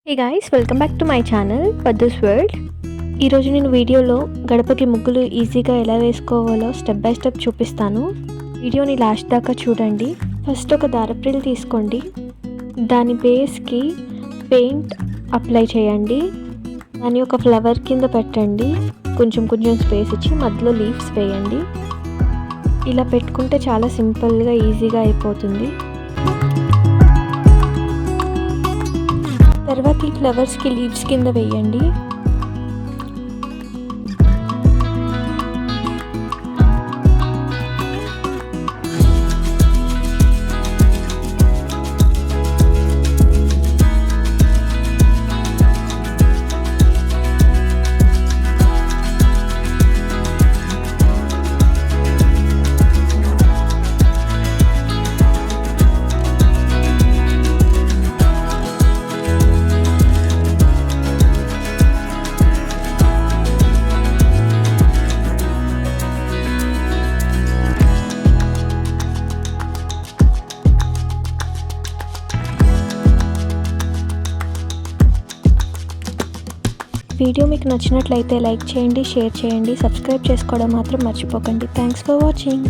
Hey guys, welcome back to my channel పద్దుస్ world. ఈరోజు నేను వీడియోలో గడపకి ముగ్గులు ఈజీగా ఎలా వేసుకోవాలో స్టెప్ బై స్టెప్ చూపిస్తాను. వీడియోని లాస్ట్ దాకా చూడండి. ఫస్ట్ ఒక దారప్రిల్ తీసుకోండి. దాని బేస్కి పెయింట్ అప్లై చేయండి. దాన్ని ఒక ఫ్లవర్ కింద పెట్టండి. కొంచెం స్పేస్ ఇచ్చి మధ్యలో లీవ్స్ వేయండి. ఇలా పెట్టుకుంటే చాలా సింపుల్గా ఈజీగా అయిపోతుంది. తర్వాత ఈ ఫ్లవర్స్కి లీవ్స్ కింద వేయండి. వీడియో మీకు నచ్చినట్లయితే లైక్ చేయండి, షేర్ చేయండి, సబ్స్క్రైబ్ చేసుకోవడం మాత్రం మర్చిపోకండి. Thanks for watching.